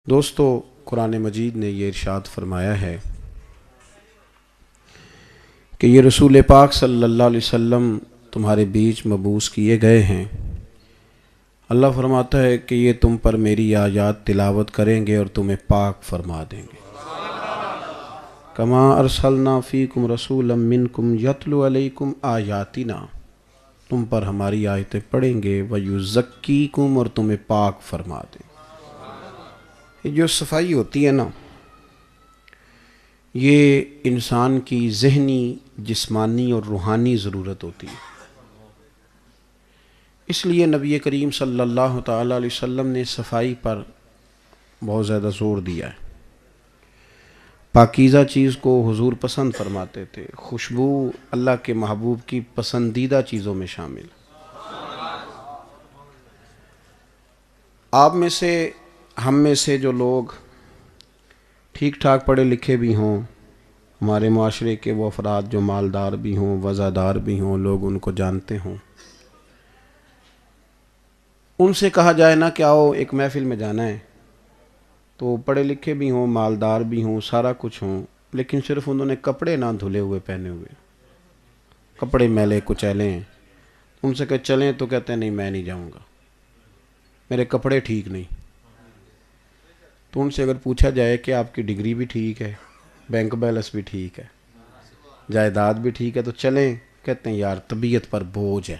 دوستو، قرآن مجید نے یہ ارشاد فرمایا ہے کہ یہ رسول پاک صلی اللہ علیہ وسلم تمہارے بیچ مبعوث کیے گئے ہیں۔ اللہ فرماتا ہے کہ یہ تم پر میری آیات تلاوت کریں گے اور تمہیں پاک فرما دیں گے۔ کما ارسلنا فیکم رسولا منکم یتلو علیکم آیاتنا، تم پر ہماری آیتیں پڑھیں گے، ویزکیکم، اور تمہیں پاک فرما دیں گے۔ یہ جو صفائی ہوتی ہے نا، یہ انسان کی ذہنی، جسمانی اور روحانی ضرورت ہوتی ہے۔ اس لیے نبی کریم صلی اللہ تعالیٰ علیہ وسلم نے صفائی پر بہت زیادہ زور دیا ہے۔ پاکیزہ چیز کو حضور پسند فرماتے تھے۔ خوشبو اللہ کے محبوب کی پسندیدہ چیزوں میں شامل۔ آپ میں سے، ہم میں سے جو لوگ ٹھیک ٹھاک پڑھے لکھے بھی ہوں، ہمارے معاشرے کے وہ افراد جو مالدار بھی ہوں، وزادار بھی ہوں، لوگ ان کو جانتے ہوں، ان سے کہا جائے نا کہ آؤ ایک محفل میں جانا ہے، تو پڑھے لکھے بھی ہوں، مالدار بھی ہوں، سارا کچھ ہوں، لیکن صرف انہوں نے کپڑے نہ دھلے ہوئے پہنے ہوئے، کپڑے میلے کچیلے ہیں، ان سے کہ چلیں تو کہتے ہیں نہیں میں نہیں جاؤں گا، میرے کپڑے ٹھیک نہیں۔ تو ان سے اگر پوچھا جائے کہ آپ کی ڈگری بھی ٹھیک ہے، بینک بیلنس بھی ٹھیک ہے، جائیداد بھی ٹھیک ہے، تو چلیں، کہتے ہیں یار طبیعت پر بوجھ ہے،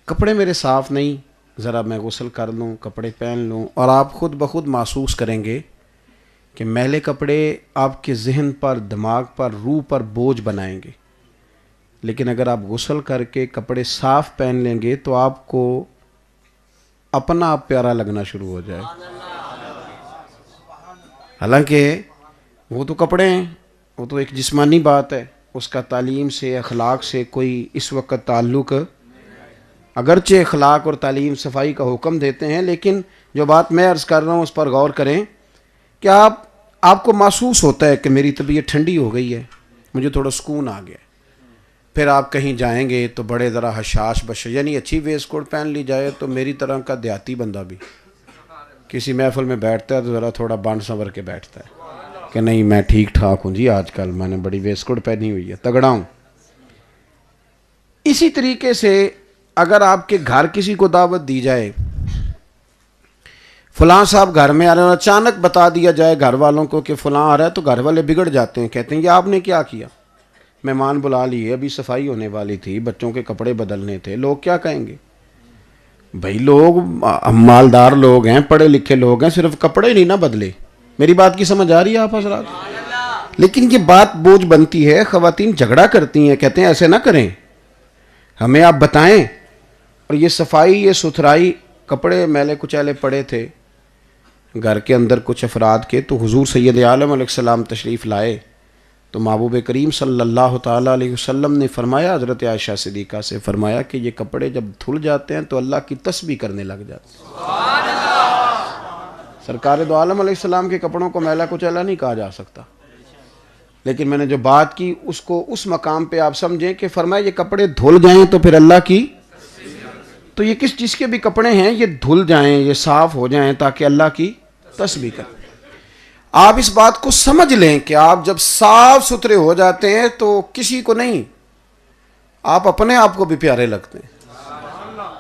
کپڑے میرے صاف نہیں، ذرا میں غسل کر لوں، کپڑے پہن لوں۔ اور آپ خود بخود محسوس کریں گے کہ میلے کپڑے آپ کے ذہن پر، دماغ پر، روح پر بوجھ بنائیں گے، لیکن اگر آپ غسل کر کے کپڑے صاف پہن لیں گے تو آپ کو اپنا آپ پیارا لگنا شروع ہو جائے۔ حالانکہ وہ تو کپڑے ہیں، وہ تو ایک جسمانی بات ہے، اس کا تعلیم سے، اخلاق سے کوئی اس وقت تعلق، اگرچہ اخلاق اور تعلیم صفائی کا حکم دیتے ہیں، لیکن جو بات میں عرض کر رہا ہوں اس پر غور کریں کہ آپ کو محسوس ہوتا ہے کہ میری طبیعت ٹھنڈی ہو گئی ہے، مجھے تھوڑا سکون آ گیا۔ پھر آپ کہیں جائیں گے تو بڑے ذرا حشاش بش، یعنی اچھی ویسٹ کوٹ پہن لی جائے تو میری طرح کا دیہاتی بندہ بھی کسی محفل میں بیٹھتا ہے تو ذرا تھوڑا بانڈ سنور کے بیٹھتا ہے کہ نہیں میں ٹھیک ٹھاک ہوں جی، آج کل میں نے بڑی ویسٹ کوٹ پہنی ہوئی ہے، تگڑا ہوں۔ اسی طریقے سے اگر آپ کے گھر کسی کو دعوت دی جائے، فلاں صاحب گھر میں آ رہے ہیں، اور اچانک بتا دیا جائے گھر والوں کو کہ فلاں آ رہا ہے، تو گھر والے بگڑ جاتے ہیں، کہتے ہیں یہ آپ نے کیا کیا؟ مہمان بلا لیے، ابھی صفائی ہونے والی تھی، بچوں کے کپڑے بدلنے تھے، لوگ کیا کہیں گے؟ بھائی لوگ مالدار لوگ ہیں، پڑھے لکھے لوگ ہیں، صرف کپڑے نہیں نہ بدلے۔ میری بات کی سمجھ آ رہی ہے آپ حضرات؟ لیکن یہ بات بوجھ بنتی ہے، خواتین جھگڑا کرتی ہیں، کہتے ہیں ایسے نہ کریں، ہمیں آپ بتائیں۔ اور یہ صفائی، یہ ستھرائی، کپڑے میلے کچیلے پڑے تھے گھر کے اندر کچھ افراد کے، تو حضور سید عالم علیہ السلام تشریف لائے تو محبوب کریم صلی اللہ تعالیٰ علیہ وسلم نے فرمایا، حضرت عائشہ صدیقہ سے فرمایا کہ یہ کپڑے جب دھل جاتے ہیں تو اللہ کی تسبیح کرنے لگ جاتے ہیں۔ سرکار دو عالم علیہ السلام کے کپڑوں کو میلا کچیلا نہیں کہا جا سکتا، لیکن میں نے جو بات کی اس کو اس مقام پہ آپ سمجھیں کہ فرمایا یہ کپڑے دھل جائیں تو پھر اللہ کی، تو یہ جس کے بھی کپڑے ہیں یہ دھل جائیں، یہ صاف ہو جائیں تاکہ اللہ کی تسبیح کریں۔ آپ اس بات کو سمجھ لیں کہ آپ جب صاف ستھرے ہو جاتے ہیں تو کسی کو نہیں، آپ اپنے آپ کو بھی پیارے لگتے ہیں،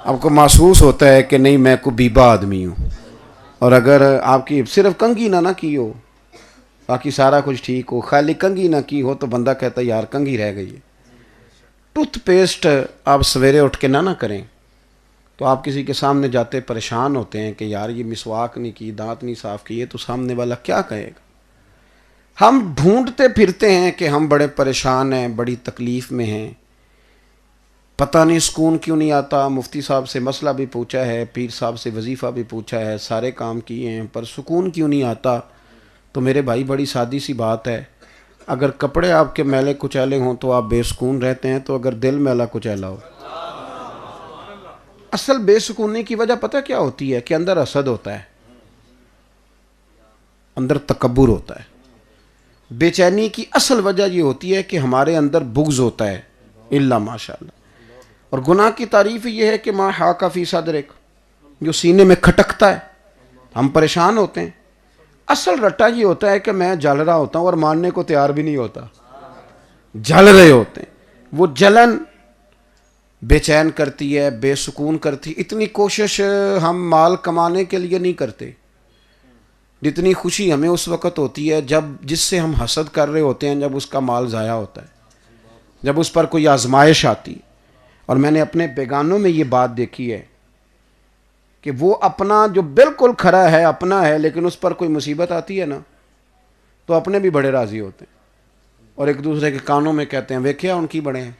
آپ کو محسوس ہوتا ہے کہ نہیں میں کو بیبا آدمی ہوں۔ اور اگر آپ کی صرف کنگھی نہ کی ہو، باقی سارا کچھ ٹھیک ہو، خالی کنگھی نہ کی ہو، تو بندہ کہتا ہے یار کنگھی رہ گئی ہے۔ ٹوتھ پیسٹ آپ سویرے اٹھ کے نہ کریں تو آپ کسی کے سامنے جاتے پریشان ہوتے ہیں کہ یار یہ مسواک نہیں کی، دانت نہیں صاف کیے، تو سامنے والا کیا کہے گا؟ ہم ڈھونڈتے پھرتے ہیں کہ ہم بڑے پریشان ہیں، بڑی تکلیف میں ہیں، پتہ نہیں سکون کیوں نہیں آتا، مفتی صاحب سے مسئلہ بھی پوچھا ہے، پیر صاحب سے وظیفہ بھی پوچھا ہے، سارے کام کیے ہیں، پر سکون کیوں نہیں آتا؟ تو میرے بھائی بڑی سادی سی بات ہے، اگر کپڑے آپ کے میلے کچیلے ہوں تو آپ بے سکون رہتے ہیں، تو اگر دل میلا کچیلا ہو، اصل بے سکونی کی وجہ پتہ کیا ہوتی ہے؟ کہ اندر حسد ہوتا ہے، اندر تکبر ہوتا ہے۔ بے چینی کی اصل وجہ یہ ہوتی ہے کہ ہمارے اندر بغض ہوتا ہے، الا ماشاءاللہ۔ اور گناہ کی تعریف یہ ہے کہ ما حاک فی صدرک، جو سینے میں کھٹکتا ہے۔ ہم پریشان ہوتے ہیں. اصل رٹا یہ ہوتا ہے کہ میں جل رہا ہوتا ہوں اور ماننے کو تیار بھی نہیں ہوتا. جل رہے ہوتے ہیں. وہ جلن بے چین کرتی ہے, بے سکون کرتی. اتنی کوشش ہم مال کمانے کے لیے نہیں کرتے جتنی خوشی ہمیں اس وقت ہوتی ہے جب جس سے ہم حسد کر رہے ہوتے ہیں, جب اس کا مال ضائع ہوتا ہے, جب اس پر کوئی آزمائش آتی. اور میں نے اپنے بیگانوں میں یہ بات دیکھی ہے کہ وہ اپنا جو بالکل کھرا ہے اپنا ہے, لیکن اس پر کوئی مصیبت آتی ہے نا تو اپنے بھی بڑے راضی ہوتے ہیں اور ایک دوسرے کے کانوں میں کہتے ہیں ویکھیا ان کی بڑے ہیں.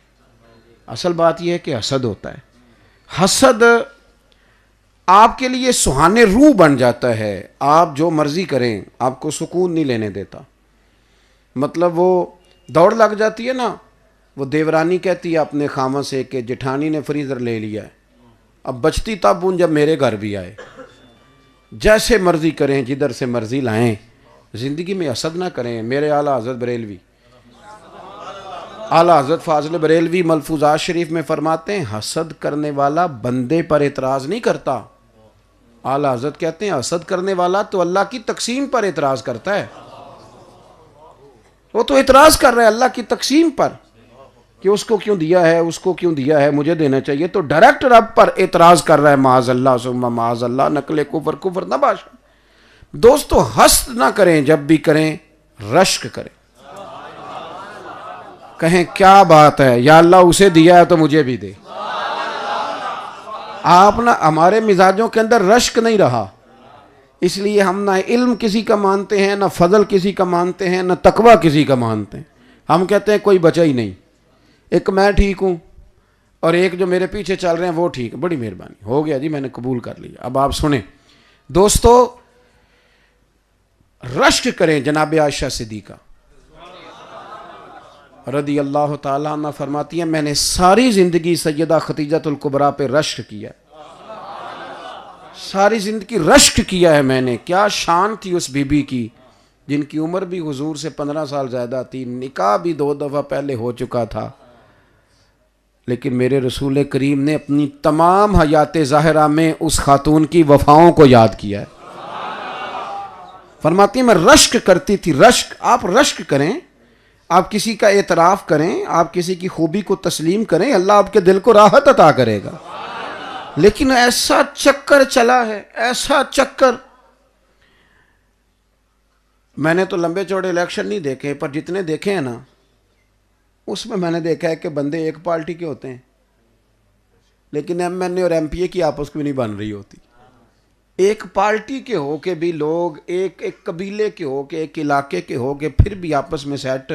اصل بات یہ ہے کہ حسد ہوتا ہے. حسد آپ کے لیے سہانے روح بن جاتا ہے. آپ جو مرضی کریں آپ کو سکون نہیں لینے دیتا. مطلب وہ دوڑ لگ جاتی ہے نا, وہ دیورانی کہتی ہے اپنے خامہ سے کہ جٹھانی نے فریزر لے لیا ہے, اب بچتی تب ان جب میرے گھر بھی آئے. جیسے مرضی کریں, جدھر سے مرضی لائیں, زندگی میں حسد نہ کریں. میرے اعلیٰ حضرت بریلوی, اعلیٰ حضرت فاضل بریلوی ملفوظات شریف میں فرماتے ہیں حسد کرنے والا بندے پر اعتراض نہیں کرتا. اعلیٰ حضرت کہتے ہیں حسد کرنے والا تو اللہ کی تقسیم پر اعتراض کرتا ہے. وہ تو اعتراض کر رہا ہے اللہ کی تقسیم پر کہ اس کو کیوں دیا ہے, اس کو کیوں دیا ہے, مجھے دینا چاہیے. تو ڈائریکٹ رب پر اعتراض کر رہا ہے. معاذ اللہ ثم معاذ اللہ, نقل کفر نہ باشا. دوستو حسد نہ کریں, جب بھی کریں رشک کریں. کہیں کیا بات ہے یا اللہ اسے دیا ہے تو مجھے بھی دے. آپ نہ ہمارے مزاجوں کے اندر رشک نہیں رہا, اس لیے ہم نہ علم کسی کا مانتے ہیں, نہ فضل کسی کا مانتے ہیں, نہ تقوی کسی کا مانتے ہیں. ہم کہتے ہیں کوئی بچا ہی نہیں, ایک میں ٹھیک ہوں اور ایک جو میرے پیچھے چل رہے ہیں وہ ٹھیک. بڑی مہربانی, ہو گیا جی, میں نے قبول کر لیا. اب آپ سنیں دوستو, رشک کریں. جناب عائشہ صدیقہ رضی اللہ تعالیٰ عنہ فرماتی ہیں میں نے ساری زندگی سیدہ خدیجۃ الکبریٰ پہ رشک کیا, ساری زندگی رشک کیا ہے میں نے. کیا شان تھی اس بی بی کی جن کی عمر بھی حضور سے 15 سال زیادہ تھی, نکاح بھی 2 دفعہ پہلے ہو چکا تھا, لیکن میرے رسول کریم نے اپنی تمام حیات ظاہرہ میں اس خاتون کی وفاؤں کو یاد کیا ہے. فرماتی ہیں میں رشک کرتی تھی. رشک, آپ رشک کریں, آپ کسی کا اعتراف کریں, آپ کسی کی خوبی کو تسلیم کریں, اللہ آپ کے دل کو راحت عطا کرے گا. لیکن ایسا چکر چلا ہے, ایسا چکر. میں نے تو لمبے چوڑے الیکشن نہیں دیکھے, پر جتنے دیکھے ہیں نا اس میں نے دیکھا ہے کہ بندے ایک پارٹی کے ہوتے ہیں لیکن ایم این اے اور ایم پی اے کی آپس میں نہیں بن رہی ہوتی. ایک پارٹی کے ہو کے بھی لوگ, ایک قبیلے کے ہو کے, ایک علاقے کے ہو کے, پھر بھی آپس میں سیٹ.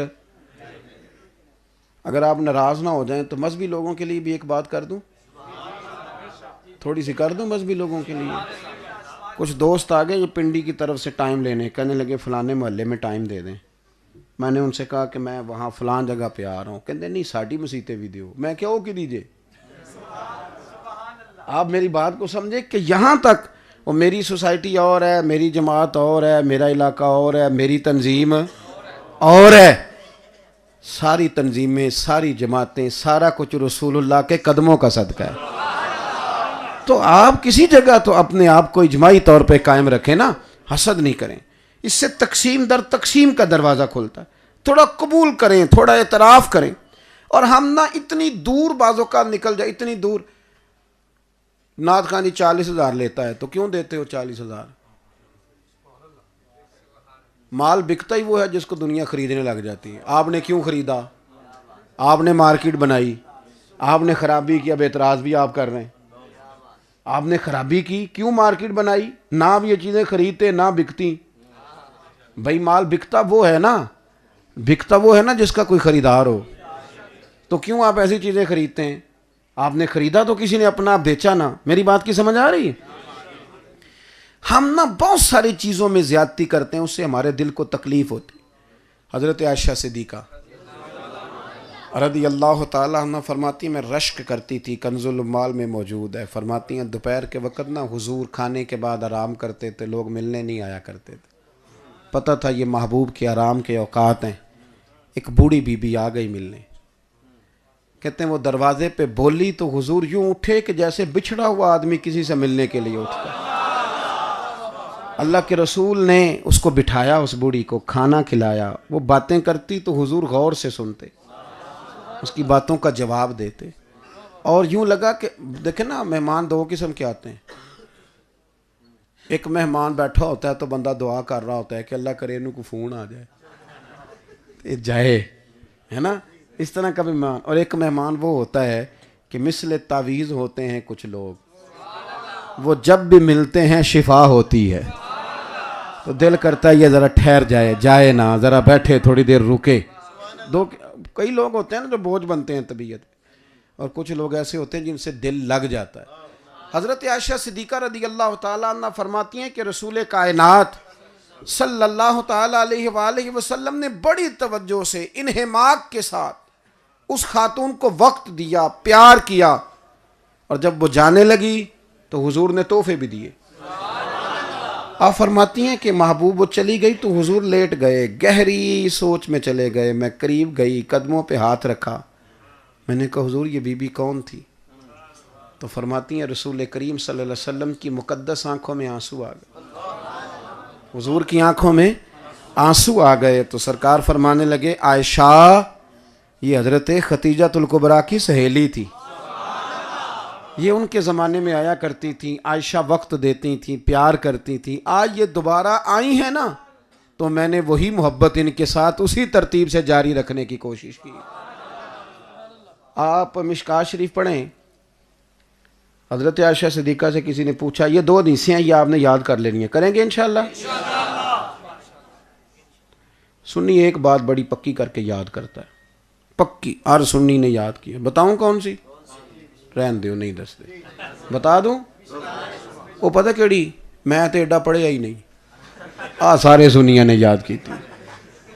اگر آپ ناراض نہ ہو جائیں تو مذہبی لوگوں کے لیے بھی ایک بات کر دوں, تھوڑی سی کر دوں مذہبی لوگوں کے لیے. کچھ دوست آ گئے یہ پنڈی کی طرف سے ٹائم لینے, کہنے لگے فلانے محلے میں ٹائم دے دیں. میں نے ان سے کہا کہ میں وہاں فلان جگہ پہ آ رہا ہوں. کہتے نہیں ساڑی مسیطے بھی دیو. میں کیا ہو کی دیجئے, آپ میری بات کو سمجھے کہ یہاں تک وہ میری سوسائٹی اور ہے, میری جماعت اور ہے, میرا علاقہ اور ہے, میری تنظیم اور ہے. ساری تنظیمیں, ساری جماعتیں, سارا کچھ رسول اللہ کے قدموں کا صدقہ ہے. تو آپ کسی جگہ تو اپنے آپ کو اجماعی طور پہ قائم رکھیں نا, حسد نہیں کریں. اس سے تقسیم در تقسیم کا دروازہ کھلتا ہے. تھوڑا قبول کریں, تھوڑا اعتراف کریں. اور ہم نہ اتنی دور بازوں کا نکل جائے, اتنی دور. نعت خان جی 40,000 لیتا ہے تو کیوں دیتے ہو 40,000؟ مال بکتا ہی وہ ہے جس کو دنیا خریدنے لگ جاتی ہے. آپ نے کیوں خریدا؟ آپ نے مارکیٹ بنائی, آپ نے خرابی کی, اب اعتراض بھی آپ کر رہے ہیں. آپ نے خرابی کی, کیوں مارکیٹ بنائی؟ نہ اب یہ چیزیں خریدتے نہ بکتی. بھائی مال بکتا وہ ہے نا, بکتا وہ ہے نا جس کا کوئی خریدار ہو. تو کیوں آپ ایسی چیزیں خریدتے ہیں؟ آپ نے خریدا تو کسی نے اپنا, بیچا نا. میری بات کی سمجھ آ رہی ہے؟ ہم نا بہت ساری چیزوں میں زیادتی کرتے ہیں, اس سے ہمارے دل کو تکلیف ہوتی. حضرت عائشہ صدیقہ رضی اللہ تعالیٰ عنہ فرماتی ہیں میں رشک کرتی تھی, کنز المال میں موجود ہے. فرماتی ہیں دوپہر کے وقت نا حضور کھانے کے بعد آرام کرتے تھے, لوگ ملنے نہیں آیا کرتے تھے. پتہ تھا یہ محبوب کے آرام کے اوقات ہیں. ایک بوڑھی بی بی آ گئی ملنے. کہتے ہیں وہ دروازے پہ بولی تو حضور یوں اٹھے کہ جیسے بچھڑا ہوا آدمی کسی سے ملنے کے لیے اٹھتا. اللہ کے رسول نے اس کو بٹھایا، اس بوڑھی کو کھانا کھلایا، وہ باتیں کرتی تو حضور غور سے سنتے، اس کی باتوں کا جواب دیتے، اور یوں لگا کہ دیکھیں نا، مہمان دو قسم کے آتے ہیں. ایک مہمان بیٹھا ہوتا ہے تو بندہ دعا کر رہا ہوتا ہے کہ اللہ کرے انہوں کو فون آ جائے جائے، ہے نا، اس طرح کا مہمان. اور ایک مہمان وہ ہوتا ہے کہ مثل تعویذ ہوتے ہیں کچھ لوگ، وہ جب بھی ملتے ہیں شفا ہوتی ہے، تو دل کرتا ہے یہ ذرا ٹھہر جائے نا، ذرا بیٹھے تھوڑی دیر رکے. کئی لوگ ہوتے ہیں نا جو بوجھ بنتے ہیں طبیعت، اور کچھ لوگ ایسے ہوتے ہیں جن سے دل لگ جاتا ہے. حضرت عائشہ صدیقہ رضی اللہ تعالیٰ عنہ فرماتی ہیں کہ رسول کائنات صلی اللہ تعالیٰ علیہ وآلہ وسلم نے بڑی توجہ سے انہماک کے ساتھ اس خاتون کو وقت دیا، پیار کیا، اور جب وہ جانے لگی تو حضور نے تحفے بھی دیے. آپ فرماتی ہیں کہ محبوب وہ چلی گئی تو حضور لیٹ گئے، گہری سوچ میں چلے گئے. میں قریب گئی، قدموں پہ ہاتھ رکھا، میں نے کہا حضور یہ بی بی کون تھی؟ تو فرماتی ہیں رسول کریم صلی اللہ علیہ وسلم کی مقدس آنکھوں میں آنسو آ گئے، حضور کی آنکھوں میں آنسو آ گئے. تو سرکار فرمانے لگے عائشہ یہ حضرت ختیجۃ الکبریٰ کی سہیلی تھی، یہ ان کے زمانے میں آیا کرتی تھیں، عائشہ وقت دیتی تھیں، پیار کرتی تھیں. آج یہ دوبارہ آئی ہیں نا تو میں نے وہی محبت ان کے ساتھ اسی ترتیب سے جاری رکھنے کی کوشش کی. آپ مشکات شریف پڑھیں. حضرت عائشہ صدیقہ سے کسی نے پوچھا، یہ 2 حدیثیں ہیں، یہ آپ نے یاد کر لینی ہیں، کریں گے انشاءاللہ؟ سنی ایک بات بڑی پکی کر کے یاد کرتا ہے، پکی ہر سنی نے یاد کی ہے. بتاؤں کون سی؟ رہن دیو، نہیں دستے. بتا دوں؟ وہ پتہ کیڑی؟ میں تو ایڈا پڑھیا ہی نہیں، سارے سنیاں نے یاد کی تھی.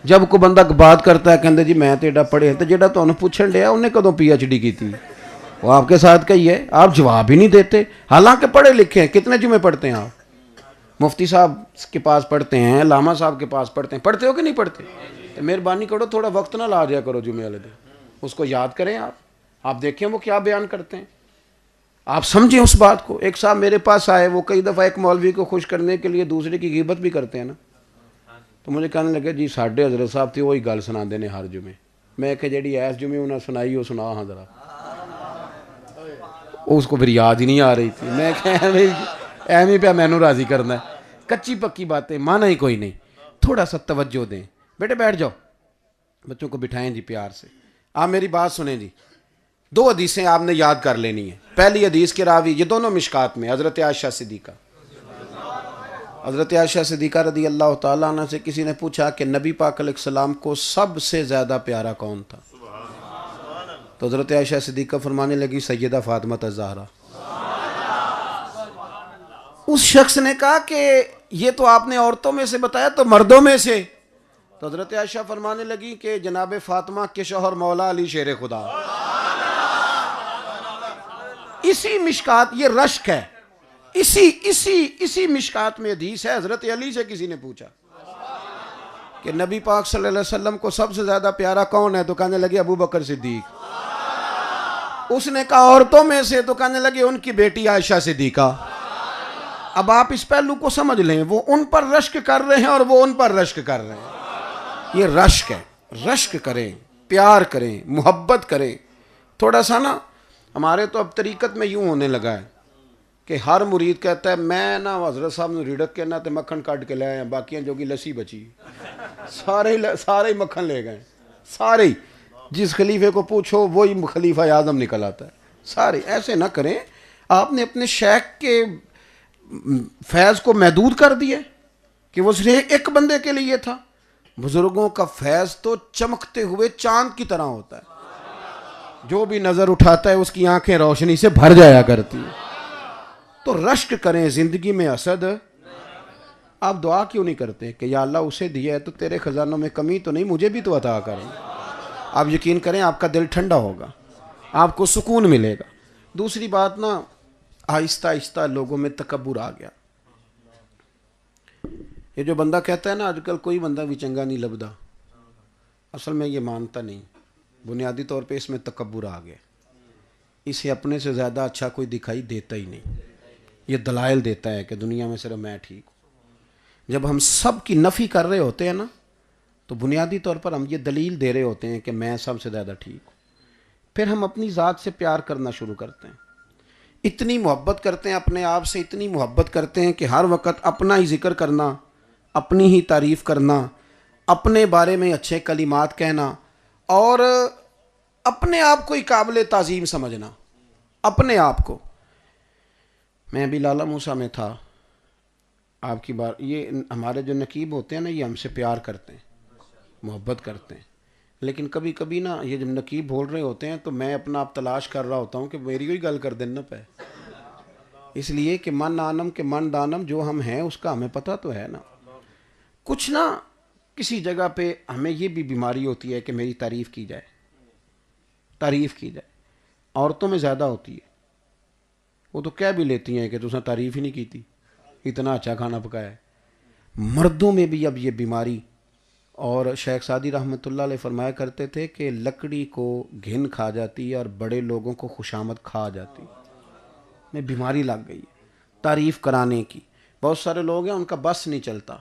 جب کوئی بندہ بات کرتا ہے کہندے جی میں تو ایڈا پڑھیا، تو جیڑا تو انہوں پوچھن ڈیا انہیں کدوں پی ایچ ڈی کی تھی؟ وہ آپ کے ساتھ کہی ہے، آپ جواب ہی نہیں دیتے، حالانکہ پڑھے لکھے ہیں. کتنے جمعے پڑھتے ہیں آپ؟ مفتی صاحب کے پاس پڑھتے ہیں، علامہ صاحب کے پاس پڑھتے ہیں، پڑھتے ہو کہ نہیں پڑھتے؟ تو مہربانی کرو تھوڑا وقت نہ لا جایا کرو جمعے والے دن، اس کو یاد کریں. آپ دیکھیں وہ کیا بیان کرتے ہیں، آپ سمجھیں اس بات کو. ایک صاحب میرے پاس آئے، وہ کئی دفعہ ایک مولوی کو خوش کرنے کے لیے دوسرے کی غیبت بھی کرتے ہیں نا، تو مجھے کہنے لگے جی ساڈے حضرت صاحب تھے وہی گل سنا دینے ہر جمعے. میں کہ جیڑی ایس جمعے انہیں سنائی وہ سنا ہاں ذرا. اس کو پھر یاد ہی نہیں آ رہی تھی. میں کہ ایویں پہ مینوں راضی کرنا ہے، کچی پکی باتیں مانا ہی کوئی نہیں. تھوڑا سا توجہ دیں. بیٹے بیٹھ جاؤ، بچوں کو بٹھائیں جی پیار سے. آپ میری بات سنیں جی. 2 حدیثیں آپ نے یاد کر لینی ہیں. پہلی حدیث کے راوی یہ دونوں مشکات میں حضرت عائشہ صدیقہ. حضرت عائشہ صدیقہ رضی اللہ تعالیٰ عنہ سے کسی نے پوچھا کہ نبی پاک علیہ السلام کو سب سے زیادہ پیارا کون تھا؟ تو حضرت عائشہ صدیقہ فرمانے لگی سیدہ فاطمہ الزہرا. اس شخص نے کہا کہ یہ تو آپ نے عورتوں میں سے بتایا، تو مردوں میں سے؟ تو حضرت عائشہ فرمانے لگی کہ جناب فاطمہ کے شوہر مولا علی شیر خدا. اسی مشکات، یہ رشک ہے، اسی مشکات میں حدیث ہے. حضرت علی سے کسی نے پوچھا کہ نبی پاک صلی اللہ علیہ وسلم کو سب سے زیادہ پیارا کون ہے؟ تو کہنے لگے ابو بکر صدیق. اس نے کہا عورتوں میں سے؟ تو کہنے لگے ان کی بیٹی عائشہ صدیقہ. اب آپ اس پہلو کو سمجھ لیں، وہ ان پر رشک کر رہے ہیں اور وہ ان پر رشک کر رہے ہیں. یہ رشک ہے. رشک کریں، پیار کریں، محبت کریں. تھوڑا سا نا، ہمارے تو اب طریقت میں یوں ہونے لگا ہے کہ ہر مرید کہتا ہے میں نا حضرت صاحب نے ریڑک کے نا تے مکھن کاٹ کے لے آئے ہیں، باقیاں جو کی لسی بچی، سارے مکھن لے گئے، سارے. جس خلیفے کو پوچھو وہی خلیفہ اعظم نکل آتا ہے. سارے ایسے نہ کریں. آپ نے اپنے شیخ کے فیض کو محدود کر دیا کہ وہ صرف ایک بندے کے لیے تھا. بزرگوں کا فیض تو چمکتے ہوئے چاند کی طرح ہوتا ہے، جو بھی نظر اٹھاتا ہے اس کی آنکھیں روشنی سے بھر جایا کرتی ہیں. تو رشک کریں زندگی میں. اسد آپ دعا کیوں نہیں کرتے کہ یا اللہ اسے دیا ہے تو تیرے خزانوں میں کمی تو نہیں، مجھے بھی تو عطا کریں. آپ یقین کریں آپ کا دل ٹھنڈا ہوگا، آپ کو سکون ملے گا. دوسری بات نا، آہستہ آہستہ لوگوں میں تکبر آ گیا. یہ جو بندہ کہتا ہے نا آج کل کوئی بندہ بھی چنگا نہیں لبدا، اصل میں یہ مانتا نہیں. بنیادی طور پہ اس میں تکبر آ گیا. اسے اپنے سے زیادہ اچھا کوئی دکھائی دیتا ہی نہیں. یہ دلائل دیتا ہے کہ دنیا میں صرف میں ٹھیک ہوں. جب ہم سب کی نفی کر رہے ہوتے ہیں نا تو بنیادی طور پر ہم یہ دلیل دے رہے ہوتے ہیں کہ میں سب سے زیادہ ٹھیک ہوں. پھر ہم اپنی ذات سے پیار کرنا شروع کرتے ہیں, اتنی محبت کرتے ہیں اپنے آپ سے, اتنی محبت کرتے ہیں کہ ہر وقت اپنا ہی ذکر کرنا, اپنی ہی تعریف کرنا, اپنے بارے میں اچھے کلمات کہنا, اور اپنے آپ کو ہی قابل تعظیم سمجھنا, اپنے آپ کو. میں بھی لالا موسیٰ میں تھا, آپ کی بات, یہ ہمارے جو نقیب ہوتے ہیں نا یہ ہم سے پیار کرتے ہیں, محبت کرتے ہیں, لیکن کبھی کبھی نا یہ جب نقیب بول رہے ہوتے ہیں تو میں اپنا آپ تلاش کر رہا ہوتا ہوں کہ میری کوئی گل کر دینا پہ, اس لیے کہ من آنم کے من دانم, جو ہم ہیں اس کا ہمیں پتہ تو ہے نا. کچھ نا کسی جگہ پہ ہمیں یہ بھی بیماری ہوتی ہے کہ میری تعریف کی جائے, تعریف کی جائے. عورتوں میں زیادہ ہوتی ہے, وہ تو کہہ بھی لیتی ہیں کہ تُس نے تعریف ہی نہیں کی تھی, اتنا اچھا کھانا پکایا ہے. مردوں میں بھی اب یہ بیماری, اور شیخ سعدی رحمۃ اللہ علیہ فرمایا کرتے تھے کہ لکڑی کو گھن کھا جاتی ہے اور بڑے لوگوں کو خوشامد کھا جاتی ہے. میں بیماری لگ گئی ہے تعریف کرانے کی. بہت سارے لوگ ہیں ان کا بس نہیں چلتا,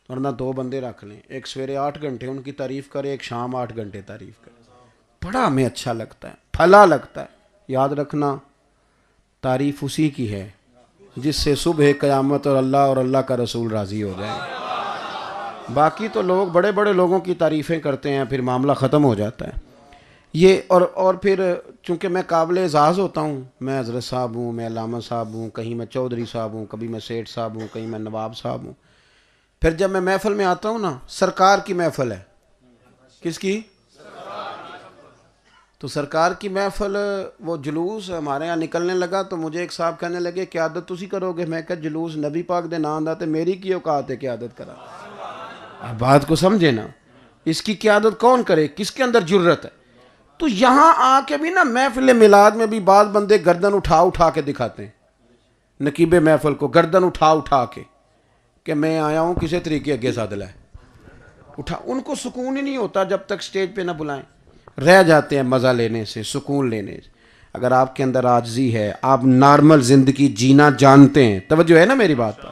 ورنہ 2 بندے رکھ لیں, ایک سویرے 8 گھنٹے ان کی تعریف کرے, ایک شام 8 گھنٹے تعریف کرے. بڑا ہمیں اچھا لگتا ہے, پھلا لگتا ہے. یاد رکھنا تعریف اسی کی ہے جس سے صبح قیامت اور اللہ کا رسول راضی ہو جائے. باقی تو لوگ بڑے بڑے لوگوں کی تعریفیں کرتے ہیں, پھر معاملہ ختم ہو جاتا ہے. یہ اور پھر چونکہ میں قابل اعزاز ہوتا ہوں, میں حضرت صاحب ہوں, میں علامہ صاحب ہوں, کہیں میں چودھری صاحب ہوں, کبھی میں سیٹھ صاحب ہوں, کہیں میں نواب صاحب ہوں. پھر جب میں محفل میں آتا ہوں نا, سرکار کی محفل ہے. کس کی؟ تو سرکار کی محفل, وہ جلوس ہمارے یہاں نکلنے لگا تو مجھے ایک صاحب کہنے لگے قیادت تسی کرو گے. میں کہا جلوس نبی پاک دے نام دا تے میری کی اوقات ہے قیادت کرا. آپ بات کو سمجھے نا, اس کی قیادت کون کرے, کس کے اندر جرت ہے. تو یہاں آ کے بھی نا محفل میلاد میں بھی بعض بندے گردن اٹھا کے دکھاتے ہیں, نقیب محفل کو گردن اٹھا کے کہ میں آیا ہوں کسی طریقے اگے ساتھ لائے اٹھا. ان کو سکون ہی نہیں ہوتا جب تک سٹیج پہ نہ بلائیں, رہ جاتے ہیں مزہ لینے سے, سکون لینے سے. اگر آپ کے اندر عاجزی ہے, آپ نارمل زندگی جینا جانتے ہیں, توجہ ہے نا میری بات پر,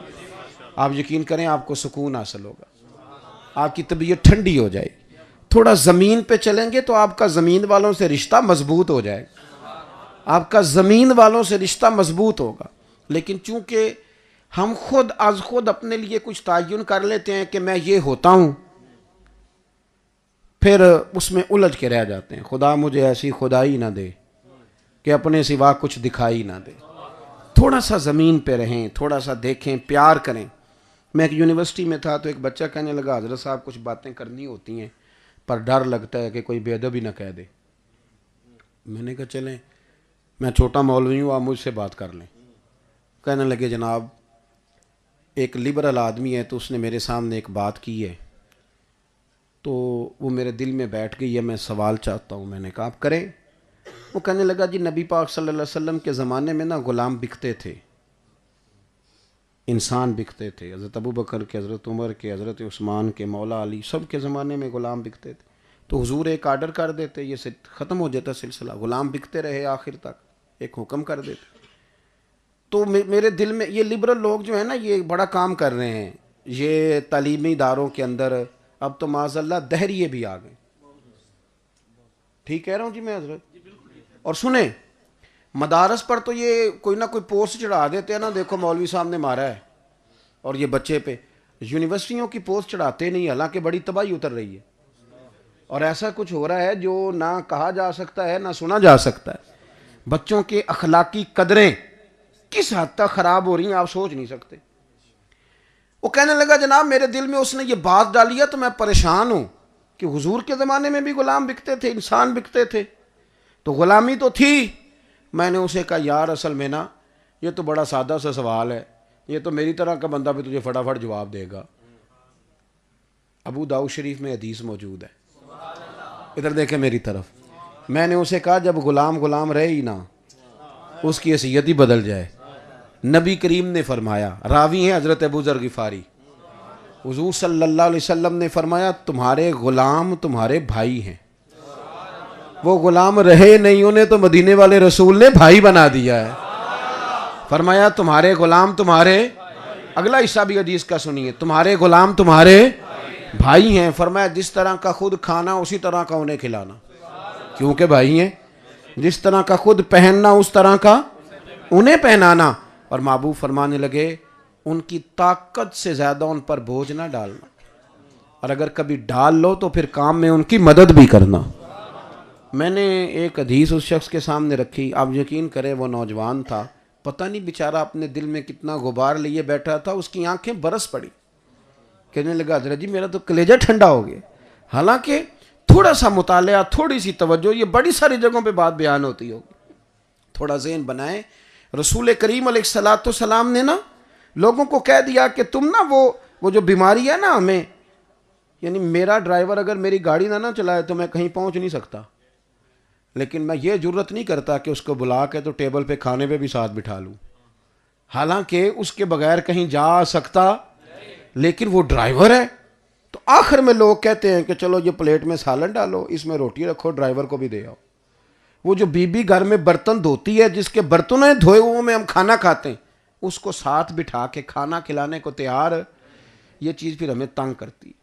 آپ یقین کریں آپ کو سکون حاصل ہوگا, آپ کی طبیعت ٹھنڈی ہو جائے. تھوڑا زمین پہ چلیں گے تو آپ کا زمین والوں سے رشتہ مضبوط ہو جائے گا, آپ کا زمین والوں سے رشتہ مضبوط ہوگا. لیکن چونکہ ہم خود از خود اپنے لیے کچھ تعین کر لیتے ہیں کہ میں یہ ہوتا ہوں, پھر اس میں الجھ کے رہ جاتے ہیں. خدا مجھے ایسی خدائی نہ دے کہ اپنے سوا کچھ دکھائی نہ دے. تھوڑا سا زمین پہ رہیں, تھوڑا سا دیکھیں, پیار کریں. میں ایک یونیورسٹی میں تھا تو ایک بچہ کہنے لگا حضرت صاحب کچھ باتیں کرنی ہوتی ہیں پر ڈر لگتا ہے کہ کوئی بے ادب ہی نہ کہہ دے. میں نے کہا چلیں میں چھوٹا مولوی ہوں, آپ مجھ سے بات کر لیں. کہنے لگے جناب ایک لبرل آدمی ہے تو اس نے میرے سامنے ایک بات کی ہے تو وہ میرے دل میں بیٹھ گئی ہے, میں سوال چاہتا ہوں. میں نے کہا آپ کریں. وہ کہنے لگا جی نبی پاک صلی اللہ علیہ وسلم کے زمانے میں نا غلام بکتے تھے, انسان بکتے تھے. حضرت ابو بکر کے, حضرت عمر کے, حضرت عثمان کے, مولا علی, سب کے زمانے میں غلام بکتے تھے. تو حضور ایک آرڈر کر دیتے, یہ ختم ہو جاتا سلسلہ, غلام بکتے رہے آخر تک, ایک حکم کر دیتے. تو میرے دل میں یہ لبرل لوگ جو ہیں نا یہ بڑا کام کر رہے ہیں, یہ تعلیمی اداروں کے اندر اب تو معاذ اللہ دہریے بھی آ گئے. ٹھیک کہہ رہا ہوں جی میں حضرت. اور سنیں مدارس پر تو یہ کوئی نہ کوئی پوسٹ چڑھا دیتے ہیں نا, دیکھو مولوی صاحب نے مارا ہے, اور یہ بچے پہ. یونیورسٹیوں کی پوسٹ چڑھاتے نہیں, حالانکہ بڑی تباہی اتر رہی ہے, اور ایسا کچھ ہو رہا ہے جو نہ کہا جا سکتا ہے نہ سنا جا سکتا ہے. بچوں کے اخلاقی قدریں کس حد تک خراب ہو رہی ہیں آپ سوچ نہیں سکتے. وہ کہنے لگا جناب میرے دل میں اس نے یہ بات ڈالی ہے تو میں پریشان ہوں کہ حضور کے زمانے میں بھی غلام بکتے تھے, انسان بکتے تھے, تو غلامی تو تھی. میں نے اسے کہا یار اصل میں نا یہ تو بڑا سادہ سا سوال ہے, یہ تو میری طرح کا بندہ بھی تجھے فٹافٹ جواب دے گا. ابو داؤد شریف میں حدیث موجود ہے, ادھر دیکھیں میری طرف. میں نے اسے کہا جب غلام رہے ہی نا, اس کی حیثیت ہی بدل جائے. نبی کریم نے فرمایا, راوی ہیں حضرت ابو ذر غفاری, حضور صلی اللہ علیہ وسلم نے فرمایا تمہارے غلام تمہارے بھائی ہیں. وہ غلام رہے نہیں, انہیں تو مدینے والے رسول نے بھائی بنا دیا ہے. فرمایا تمہارے غلام تمہارے, اگلا حصہ بھی حدیث کا سنیے، تمہارے غلام تمہارے بھائی ہیں، فرمایا جس طرح کا خود کھانا اسی طرح کا انہیں کھلانا، کیونکہ بھائی ہیں، جس طرح کا خود پہننا اس طرح کا انہیں پہنانا۔ اور محبوب فرمانے لگے ان کی طاقت سے زیادہ ان پر بوجھ نہ ڈالنا، اور اگر کبھی ڈال لو تو پھر کام میں ان کی مدد بھی کرنا۔ میں نے ایک حدیث اس شخص کے سامنے رکھی، آپ یقین کریں وہ نوجوان تھا، پتہ نہیں بیچارہ اپنے دل میں کتنا غبار لیے بیٹھا تھا، اس کی آنکھیں برس پڑی، کہنے لگا حضرت جی میرا تو کلیجہ ٹھنڈا ہو گیا۔ حالانکہ تھوڑا سا مطالعہ، تھوڑی سی توجہ، یہ بڑی ساری جگہوں پہ بات بیان ہوتی ہوگی، تھوڑا ذہن بنائیں۔ رسول کریم علیہ الصلوۃ والسلام نے نا لوگوں کو کہہ دیا کہ تم نا وہ جو بیماری ہے نا ہمیں، یعنی میرا ڈرائیور اگر میری گاڑی نہ چلائے تو میں کہیں پہنچ نہیں سکتا، لیکن میں یہ جرت نہیں کرتا کہ اس کو بلا کے تو ٹیبل پہ کھانے پہ بھی ساتھ بٹھا لوں، حالانکہ اس کے بغیر کہیں جا سکتا، لیکن وہ ڈرائیور ہے۔ تو آخر میں لوگ کہتے ہیں کہ چلو یہ پلیٹ میں سالن ڈالو، اس میں روٹی رکھو، ڈرائیور کو بھی دے آؤ۔ وہ جو بی بی گھر میں برتن دھوتی ہے، جس کے برتنوں دھوئے ہوئے میں ہم کھانا کھاتے ہیں، اس کو ساتھ بٹھا کے کھانا کھلانے کو تیار، یہ چیز پھر ہمیں تنگ کرتی ہے۔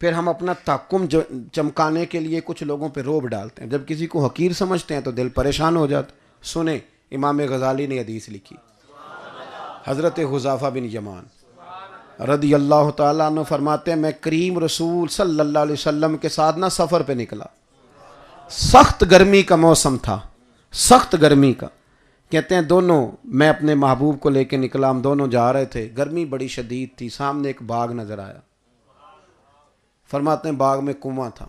پھر ہم اپنا تحکم چمکانے کے لیے کچھ لوگوں پہ روب ڈالتے ہیں، جب کسی کو حقیر سمجھتے ہیں تو دل پریشان ہو جاتا۔ سنیں، امام غزالی نے حدیث لکھی، حضرت حذیفہ بن یمان رضی اللہ تعالیٰ عنہ فرماتے ہیں میں کریم رسول صلی اللہ علیہ وسلم کے ساتھ نہ سفر پہ نکلا، سخت گرمی کا موسم تھا، سخت گرمی کا، کہتے ہیں دونوں، میں اپنے محبوب کو لے کے نکلا، ہم دونوں جا رہے تھے، گرمی بڑی شدید تھی، سامنے ایک باغ نظر آیا، فرماتے ہیں باغ میں کنواں تھا،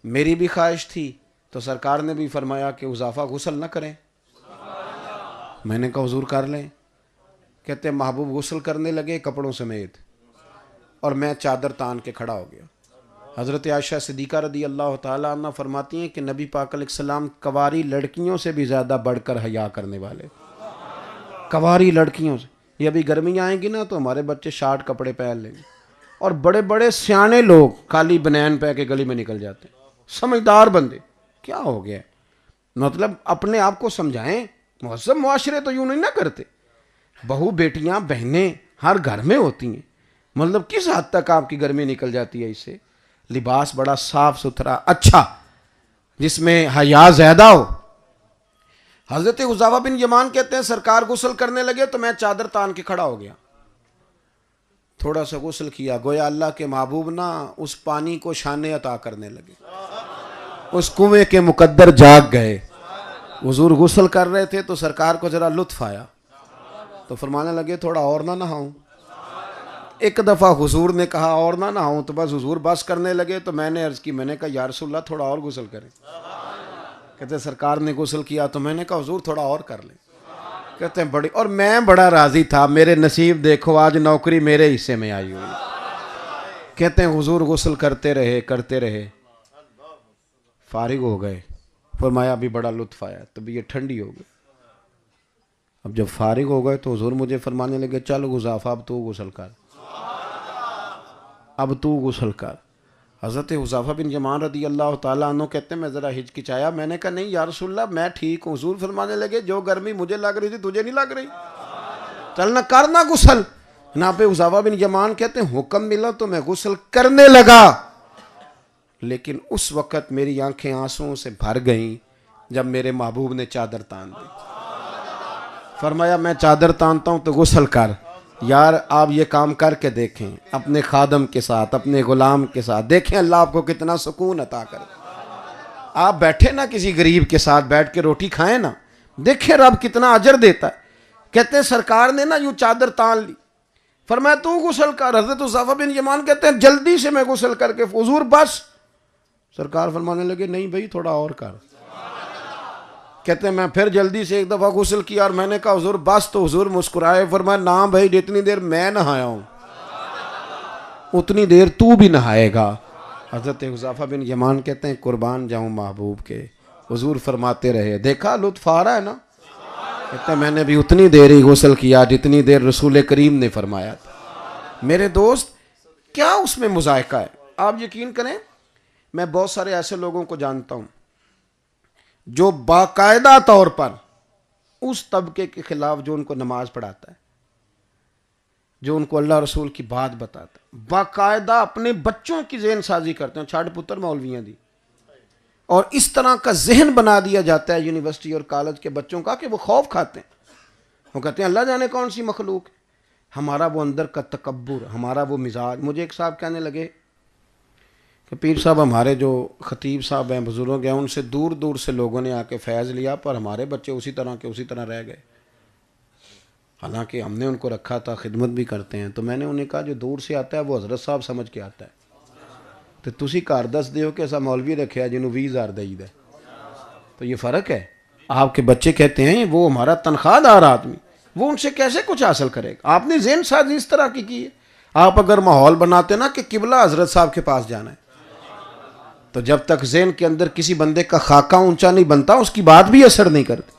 میری بھی خواہش تھی تو سرکار نے بھی فرمایا کہ حذیفہ غسل نہ کریں، میں نے کہا حضور کر لیں، کہتے ہیں محبوب غسل کرنے لگے کپڑوں سمیت، اور میں چادر تان کے کھڑا ہو گیا۔ حضرت عائشہ صدیقہ رضی اللہ تعالیٰ عنہ فرماتی ہیں کہ نبی پاک علیہ السلام کواری لڑکیوں سے بھی زیادہ بڑھ کر حیا کرنے والے، کواری لڑکیوں سے۔ یہ ابھی گرمیاں آئیں گی نا تو ہمارے بچے شارٹ کپڑے پہن لیں گے، اور بڑے بڑے سیانے لوگ کالی بنین پہ کے گلی میں نکل جاتے ہیں، سمجھدار بندے، کیا ہو گیا؟ مطلب اپنے آپ کو سمجھائیں، مہذب معاشرے تو یوں نہیں نہ کرتے، بہو بیٹیاں بہنیں ہر گھر میں ہوتی ہیں، مطلب کس حد تک آپ کی گرمی نکل جاتی ہے اس سے؟ لباس بڑا صاف ستھرا اچھا جس میں حیا زیادہ ہو۔ حضرت حذیفہ بن یمان کہتے ہیں سرکار غسل کرنے لگے تو میں چادر تان کے کھڑا ہو گیا، تھوڑا سا غسل کیا، گویا اللہ کے محبوب نا اس پانی کو شان عطا کرنے لگے، اس کنویں کے مقدر جاگ گئے۔ حضور غسل کر رہے تھے تو سرکار کو ذرا لطف آیا تو فرمانے لگے تھوڑا اور نہ نہاؤں۔ ایک دفعہ حضور نے کہا اور نہ نہاؤں تو بس حضور بس کرنے لگے، تو میں نے عرض کی، میں نے کہا یا رسول اللہ تھوڑا اور غسل کریں، کہتے سرکار نے غسل کیا تو میں نے کہا حضور تھوڑا اور کر لیں، کہتے ہیں بڑی، اور میں بڑا راضی تھا، میرے نصیب دیکھو آج نوکری میرے حصے میں آئی ہوئی۔ کہتے ہیں حضور غسل کرتے رہے، فارغ ہو گئے، فرمایا ابھی بڑا لطف آیا، طبیعت ٹھنڈی ہو گئی۔ اب جب فارغ ہو گئے تو حضور مجھے فرمانے لگے چل حذیفہ اب تو غسل کر، اب تو غسل کر۔ حضرت حذیفہ بن یمان رضی اللہ تعالیٰ عنہ کہتے ہیں میں ذرا ہچکچایا، میں نے کہا نہیں یا رسول اللہ میں ٹھیک ہوں۔ حضور فرمانے لگے جو گرمی مجھے لگ رہی تھی تجھے نہیں لگ رہی، چلنا کرنا غسل۔ جناب حذیفہ بن یمان کہتے ہیں حکم ملا تو میں غسل کرنے لگا، لیکن اس وقت میری آنکھیں آنسوؤں سے بھر گئیں جب میرے محبوب نے چادر تان دی۔ فرمایا میں چادر تانتا ہوں تو غسل کر۔ یار آپ یہ کام کر کے دیکھیں اپنے خادم کے ساتھ، اپنے غلام کے ساتھ، دیکھیں اللہ آپ کو کتنا سکون عطا کرے۔ آپ بیٹھے نا کسی غریب کے ساتھ بیٹھ کے روٹی کھائیں نا، دیکھیں رب کتنا اجر دیتا ہے۔ کہتے ہیں سرکار نے نا یوں چادر تان لی، فرمایا تو غسل کر۔ حضرت حذیفہ بن یمان کہتے ہیں جلدی سے میں غسل کر کے حضور بس، سرکار فرمانے لگے نہیں بھائی تھوڑا اور کر۔ کہتے ہیں میں پھر جلدی سے ایک دفعہ غسل کیا اور میں نے کہا حضور بس، تو حضور مسکرائے، فرمایا نہ بھائی جتنی دیر میں نہایا ہوں اتنی دیر تو بھی نہائے گا۔ حضرت حذیفہ بن یمان کہتے ہیں قربان جاؤں محبوب کے، حضور فرماتے رہے دیکھا لطف آ رہا ہے نا، کہتے ہیں میں نے بھی اتنی دیر ہی غسل کیا جتنی دیر رسول کریم نے فرمایا تھا۔ میرے دوست کیا اس میں مذائقہ ہے؟ آپ یقین کریں میں بہت سارے ایسے لوگوں کو جانتا ہوں جو باقاعدہ طور پر اس طبقے کے خلاف جو ان کو نماز پڑھاتا ہے، جو ان کو اللہ رسول کی بات بتاتا ہے، باقاعدہ اپنے بچوں کی ذہن سازی کرتے ہیں، چھاڑ پتر مولویاں دی، اور اس طرح کا ذہن بنا دیا جاتا ہے یونیورسٹی اور کالج کے بچوں کا کہ وہ خوف کھاتے ہیں، وہ کہتے ہیں اللہ جانے کون سی مخلوق ہے۔ ہمارا وہ اندر کا تکبر، ہمارا وہ مزاج۔ مجھے ایک صاحب کہنے لگے کہ پیر صاحب ہمارے جو خطیب صاحب ہیں، بزرگ ہیں، ان سے دور دور سے لوگوں نے آ کے فیض لیا، پر ہمارے بچے اسی طرح کے اسی طرح رہ گئے، حالانکہ ہم نے ان کو رکھا تھا، خدمت بھی کرتے ہیں۔ تو میں نے انہیں کہا جو دور سے آتا ہے وہ حضرت صاحب سمجھ کے آتا ہے، تو تسی گھر دس دیو کہ ایسا مولوی رکھے جنہوں 20,000 دئی دے، تو یہ فرق ہے۔ آپ کے بچے کہتے ہیں وہ ہمارا تنخواہ دار آدمی، وہ ان سے کیسے کچھ حاصل کرے گا؟ آپ نے ذہن سازی اس طرح کی ہے۔ آپ اگر ماحول بناتے نا کہ قبلہ حضرت صاحب کے پاس جانا ہے، تو جب تک ذہن کے اندر کسی بندے کا خاکہ اونچا نہیں بنتا، اس کی بات بھی اثر نہیں کرتی۔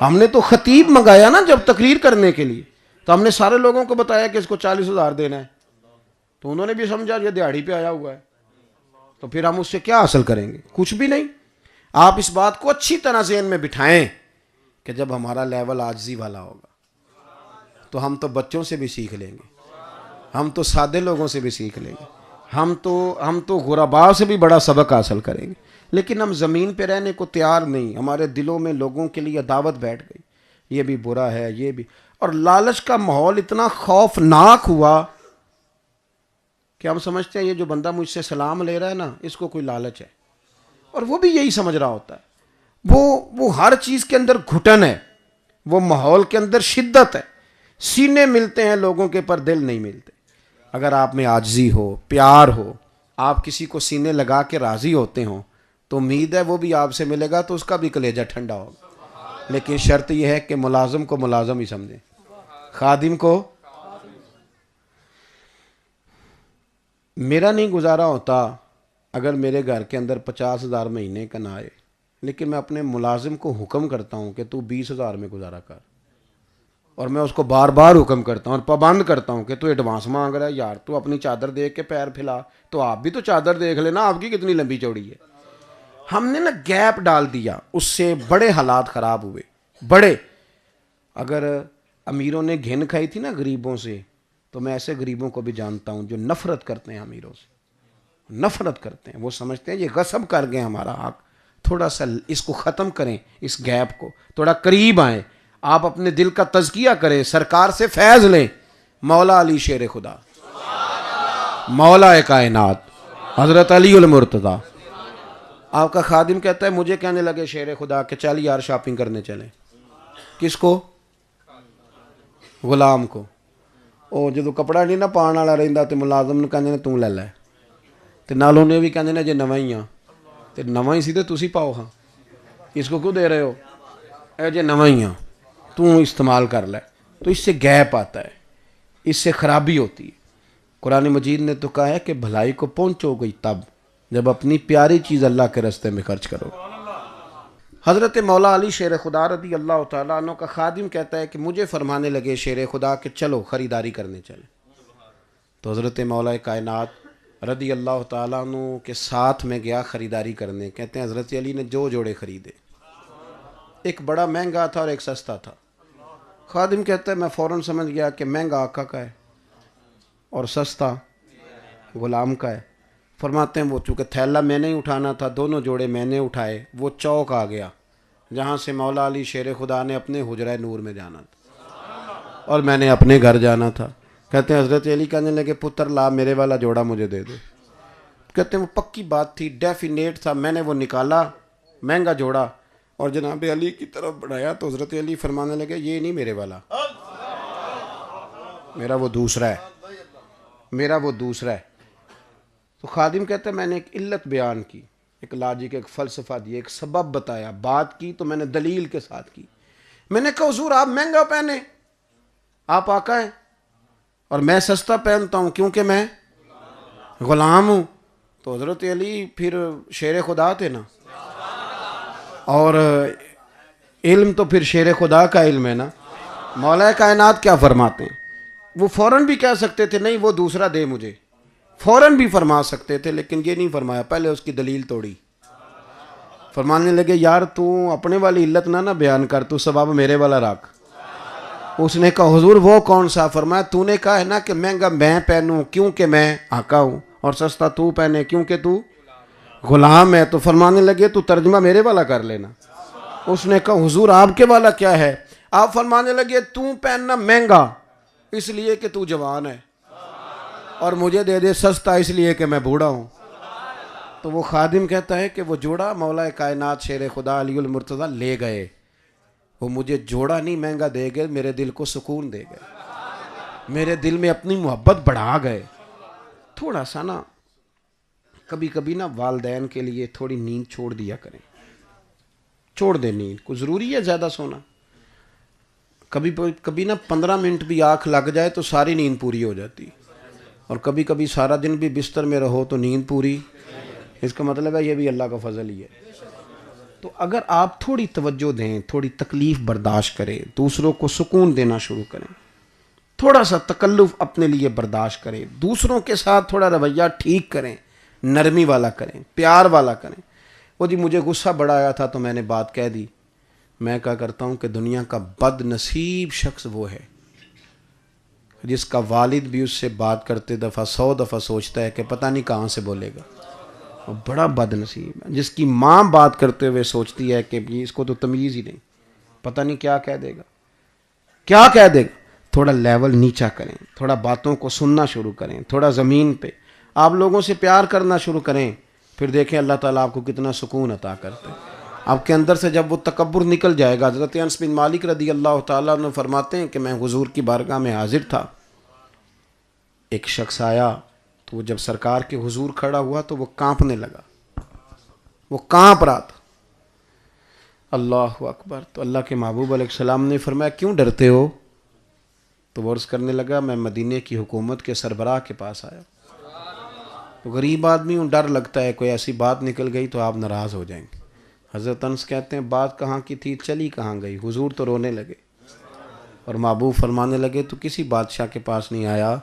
ہم نے تو خطیب منگایا نا جب تقریر کرنے کے لیے، تو ہم نے سارے لوگوں کو بتایا کہ اس کو 40,000 دینا ہے، تو انہوں نے بھی سمجھا یہ دیہڑی پہ آیا ہوا ہے، تو پھر ہم اس سے کیا حاصل کریں گے؟ کچھ بھی نہیں۔ آپ اس بات کو اچھی طرح ذہن میں بٹھائیں کہ جب ہمارا لیول عاجزی والا ہوگا تو ہم تو بچوں سے بھی سیکھ لیں گے، ہم تو سادے لوگوں سے بھی سیکھ لیں گے، ہم تو غرباء سے بھی بڑا سبق حاصل کریں گے۔ لیکن ہم زمین پہ رہنے کو تیار نہیں، ہمارے دلوں میں لوگوں کے لیے عداوت بیٹھ گئی، یہ بھی برا ہے، یہ بھی، اور لالچ کا ماحول اتنا خوفناک ہوا کہ ہم سمجھتے ہیں یہ جو بندہ مجھ سے سلام لے رہا ہے نا، اس کو کوئی لالچ ہے، اور وہ بھی یہی سمجھ رہا ہوتا ہے۔ وہ ہر چیز کے اندر گھٹن ہے، وہ ماحول کے اندر شدت ہے، سینے ملتے ہیں لوگوں کے پر دل نہیں ملتے۔ اگر آپ میں عاجزی ہو، پیار ہو، آپ کسی کو سینے لگا کے راضی ہوتے ہوں، تو امید ہے وہ بھی آپ سے ملے گا تو اس کا بھی کلیجہ ٹھنڈا ہوگا۔ لیکن شرط یہ ہے کہ ملازم کو ملازم ہی سمجھیں، خادم کو۔ میرا نہیں گزارا ہوتا اگر میرے گھر کے اندر 50,000 مہینے کا نہ آئے، لیکن میں اپنے ملازم کو حکم کرتا ہوں کہ تو 20,000 میں گزارا کر، اور میں اس کو بار بار حکم کرتا ہوں اور پابند کرتا ہوں کہ تو ایڈوانس مانگ رہا ہے یار، تو اپنی چادر دیکھ کے پیر پھیلا، تو آپ بھی تو چادر دیکھ لینا، آپ کی کتنی لمبی چوڑی ہے۔ ہم نے نا گیپ ڈال دیا، اس سے بڑے حالات خراب ہوئے، بڑے۔ اگر امیروں نے گھن کھائی تھی نا غریبوں سے، تو میں ایسے غریبوں کو بھی جانتا ہوں جو نفرت کرتے ہیں امیروں سے، نفرت کرتے ہیں، وہ سمجھتے ہیں یہ غصب کر گئے ہمارا حق، تھوڑا سا اس کو ختم کریں، اس گیپ کو، تھوڑا قریب آئیں، آپ اپنے دل کا تزکیہ کریں، سرکار سے فیض لیں۔ مولا علی شیر خدا، مولا کائنات، حضرت علی المرتضیٰ۔ آپ کا خادم کہتا ہے مجھے کہنے لگے شیر خدا کہ چل یار شاپنگ کرنے چلیں۔ کس کو؟ غلام کو۔ او جدو کپڑا نہیں نہ پان والا رہندا تے ملازم نوں کہندے نے توں لے لے، تے نال انہیں بھی کہندے نے جے نواں ہی ہاں، تے نواں ہی سی تے تسی پاؤ ہاں، اس کو کیوں دے رہے ہو؟ اے جے نواں ہی ہاں تو استعمال کر لے۔ تو اس سے گیپ آتا ہے، اس سے خرابی ہوتی ہے۔ قرآن مجید نے تو کہا ہے کہ بھلائی کو پہنچو گئی تب جب اپنی پیاری چیز اللہ کے راستے میں خرچ کرو۔ حضرت مولا علی شیر خدا رضی اللہ تعالیٰ عنہ کا خادم کہتا ہے کہ مجھے فرمانے لگے شیر خدا کہ چلو خریداری کرنے چلیں، تو حضرت مولا کائنات رضی اللہ تعالیٰ عنہ کے ساتھ میں گیا خریداری کرنے۔ کہتے ہیں حضرت علی نے جو جوڑے خریدے، ایک بڑا مہنگا تھا اور ایک سستا تھا۔ خادم کہتا ہے میں فوراً سمجھ گیا کہ مہنگا آقا کا ہے اور سستا غلام کا ہے۔ فرماتے ہیں وہ چونکہ تھیلا میں نے اٹھانا تھا، دونوں جوڑے میں نے اٹھائے، وہ چوک آ گیا جہاں سے مولا علی شیر خدا نے اپنے حجرہ نور میں جانا تھا اور میں نے اپنے گھر جانا تھا۔ کہتے ہیں حضرت علی کہنے لگے پتر لا میرے والا جوڑا مجھے دے دے۔ کہتے ہیں وہ پکی بات تھی، ڈیفینیٹ تھا، میں نے وہ نکالا مہنگا جوڑا اور جناب علی کی طرف بڑھایا، تو حضرت علی فرمانے لگے یہ نہیں میرے والا، میرا وہ دوسرا ہے، میرا وہ دوسرا ہے۔ تو خادم کہتا ہے میں نے ایک علت بیان کی، ایک لاجک، ایک فلسفہ دیا، ایک سبب بتایا، بات کی تو میں نے دلیل کے ساتھ کی۔ میں نے کہا حضور آپ مہنگا پہنے، آپ آقا ہیں، اور میں سستا پہنتا ہوں کیونکہ میں غلام ہوں۔ تو حضرت علی پھر شیر خدا تھے نا، اور علم تو پھر شیر خدا کا علم ہے نا۔ مولا کائنات کیا فرماتے ہیں؟ وہ فوراً بھی کہہ سکتے تھے نہیں وہ دوسرا دے مجھے، فوراً بھی فرما سکتے تھے، لیکن یہ نہیں فرمایا، پہلے اس کی دلیل توڑی۔ فرمانے لگے یار تو اپنے والی علت نہ بیان کر، تو سبب میرے والا رکھ۔ اس نے کہا حضور وہ کون سا؟ فرمایا تو نے کہا ہے نا کہ مہنگا میں پہنوں کیونکہ میں آقا ہوں، اور سستا تو پہنے کیونکہ تو غلام ہے۔ تو فرمانے لگے تو ترجمہ میرے والا کر لینا۔ اس نے کہا حضور آپ کے والا کیا ہے؟ آپ فرمانے لگے تو پہننا مہنگا اس لیے کہ تو جوان ہے، اور مجھے دے دے سستا اس لیے کہ میں بوڑھا ہوں۔ تو وہ خادم کہتا ہے کہ وہ جوڑا مولا کائنات شیر خدا علی المرتضیٰ لے گئے، وہ مجھے جوڑا نہیں مہنگا دے گئے، میرے دل کو سکون دے گئے، میرے دل میں اپنی محبت بڑھا گئے۔ تھوڑا سا نا کبھی کبھی نا والدین کے لیے تھوڑی نیند چھوڑ دیا کریں، چھوڑ دیں نیند، کوئی ضروری ہے زیادہ سونا؟ کبھی نا 15 منٹ بھی آنکھ لگ جائے تو ساری نیند پوری ہو جاتی، اور کبھی کبھی سارا دن بھی بستر میں رہو تو نیند پوری، اس کا مطلب ہے یہ بھی اللہ کا فضل ہی ہے۔ تو اگر آپ تھوڑی توجہ دیں، تھوڑی تکلیف برداشت کریں، دوسروں کو سکون دینا شروع کریں، تھوڑا سا تکلف اپنے لیے برداشت کریں، دوسروں کے ساتھ تھوڑا رویہ ٹھیک کریں، نرمی والا کریں، پیار والا کریں۔ وہ جی مجھے غصہ بڑا آیا تھا تو میں نے بات کہہ دی۔ میں کہا کرتا ہوں کہ دنیا کا بد نصیب شخص وہ ہے جس کا والد بھی اس سے بات کرتے دفعہ 100 دفعہ سوچتا ہے کہ پتہ نہیں کہاں سے بولے گا، وہ بڑا بد نصیب ہے۔ جس کی ماں بات کرتے ہوئے سوچتی ہے کہ اس کو تو تمیز ہی نہیں، پتہ نہیں کیا کہہ دے گا، کیا کہہ دے گا۔ تھوڑا لیول نیچا کریں، تھوڑا باتوں کو سننا شروع کریں، تھوڑا زمین پہ آپ لوگوں سے پیار کرنا شروع کریں، پھر دیکھیں اللہ تعالیٰ آپ کو کتنا سکون عطا کرتے ہیں۔ آپ کے اندر سے جب وہ تکبر نکل جائے گا۔ حضرت انس بن مالک رضی اللہ تعالیٰ عنہ فرماتے ہیں کہ میں حضور کی بارگاہ میں حاضر تھا، ایک شخص آیا تو وہ جب سرکار کے حضور کھڑا ہوا تو وہ کانپنے لگا، وہ کانپ رہا تھا۔ اللہ اکبر۔ تو اللہ کے محبوب علیہ السلام نے فرمایا کیوں ڈرتے ہو؟ تو وہ عرض کرنے لگا میں مدینے کی حکومت کے سربراہ کے پاس آیا، تو غریب آدمی ہوں، ڈر لگتا ہے کوئی ایسی بات نکل گئی تو آپ ناراض ہو جائیں گے۔ حضرت انس کہتے ہیں بات کہاں کی تھی، چلی کہاں گئی؟ حضور تو رونے لگے، اور محبوب فرمانے لگے تو کسی بادشاہ کے پاس نہیں آیا،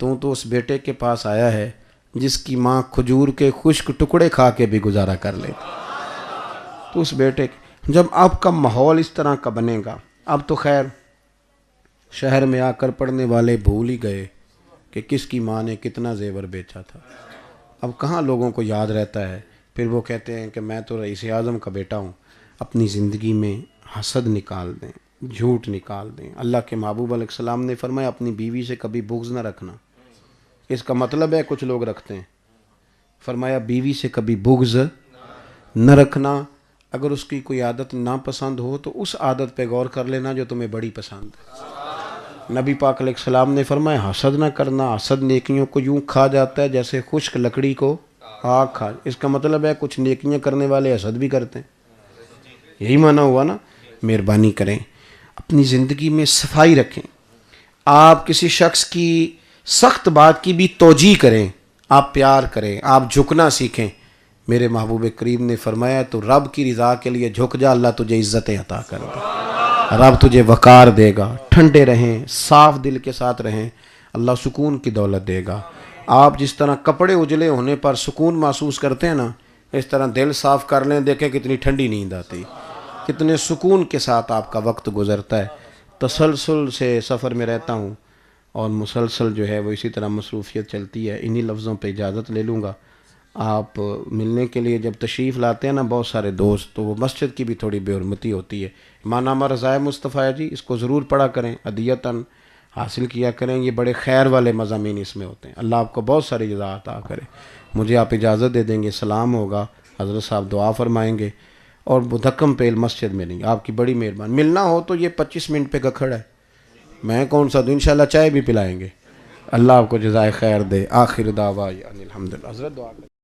تو اس بیٹے کے پاس آیا ہے جس کی ماں کھجور کے خشک ٹکڑے کھا کے بھی گزارا کر لے۔ تو اس بیٹے جب آپ کا ماحول اس طرح کا بنے گا، اب تو خیر شہر میں آ کر پڑھنے والے بھول ہی گئے کہ کس کی ماں نے کتنا زیور بیچا تھا، اب کہاں لوگوں کو یاد رہتا ہے۔ پھر وہ کہتے ہیں کہ میں تو رئیس اعظم کا بیٹا ہوں۔ اپنی زندگی میں حسد نکال دیں، جھوٹ نکال دیں۔ اللہ کے محبوب علیہ السلام نے فرمایا اپنی بیوی سے کبھی بغض نہ رکھنا۔ اس کا مطلب ہے کچھ لوگ رکھتے ہیں، فرمایا بیوی سے کبھی بغض نہ رکھنا۔ اگر اس کی کوئی عادت ناپسند ہو تو اس عادت پہ غور کر لینا جو تمہیں بڑی پسند ہے۔ نبی پاک علیہ السلام نے فرمایا حسد نہ کرنا، حسد نیکیوں کو یوں کھا جاتا ہے جیسے خشک لکڑی کو آگ کھا۔ اس کا مطلب ہے کچھ نیکیاں کرنے والے حسد بھی کرتے ہیں، یہی معنی ہوا نا۔ مہربانی کریں اپنی زندگی میں صفائی رکھیں، آپ کسی شخص کی سخت بات کی بھی توجیہ کریں، آپ پیار کریں، آپ جھکنا سیکھیں۔ میرے محبوب کریم نے فرمایا تو رب کی رضا کے لیے جھک جا، اللہ تجھے عزتیں عطا کر دے، رب تجھے وقار دے گا۔ ٹھنڈے رہیں، صاف دل کے ساتھ رہیں، اللہ سکون کی دولت دے گا۔ آپ جس طرح کپڑے اجلے ہونے پر سکون محسوس کرتے ہیں نا، اس طرح دل صاف کر لیں، دیکھیں کتنی ٹھنڈی نیند آتی، کتنے سکون کے ساتھ آپ کا وقت گزرتا ہے۔ تسلسل سے سفر میں رہتا ہوں اور مسلسل جو ہے وہ اسی طرح مصروفیت چلتی ہے۔ انہی لفظوں پہ اجازت لے لوں گا۔ آپ ملنے کے لیے جب تشریف لاتے ہیں نا بہت سارے دوست، تو وہ مسجد کی بھی تھوڑی بے حرمتی ہوتی ہے۔ ایمان نامہ رضائے مصطفیٰ جی اس کو ضرور پڑھا کریں، ہدیتاً حاصل کیا کریں، یہ بڑے خیر والے مضامین اس میں ہوتے ہیں۔ اللہ آپ کو بہت ساری جزا عطا کرے۔ مجھے آپ اجازت دے دیں گے، سلام ہوگا، حضرت صاحب دعا فرمائیں گے، اور مدھکم پیل مسجد میں نہیں۔ آپ کی بڑی مہربانی، ملنا ہو تو یہ 25 منٹ پہ گکھڑ ہے، میں کون سا دوں، انشاءاللہ چائے بھی پلائیں گے۔ اللہ آپ کو جزائے خیر دے۔ آخر دعوانا الحمدللہ۔ حضرت دعا کریں۔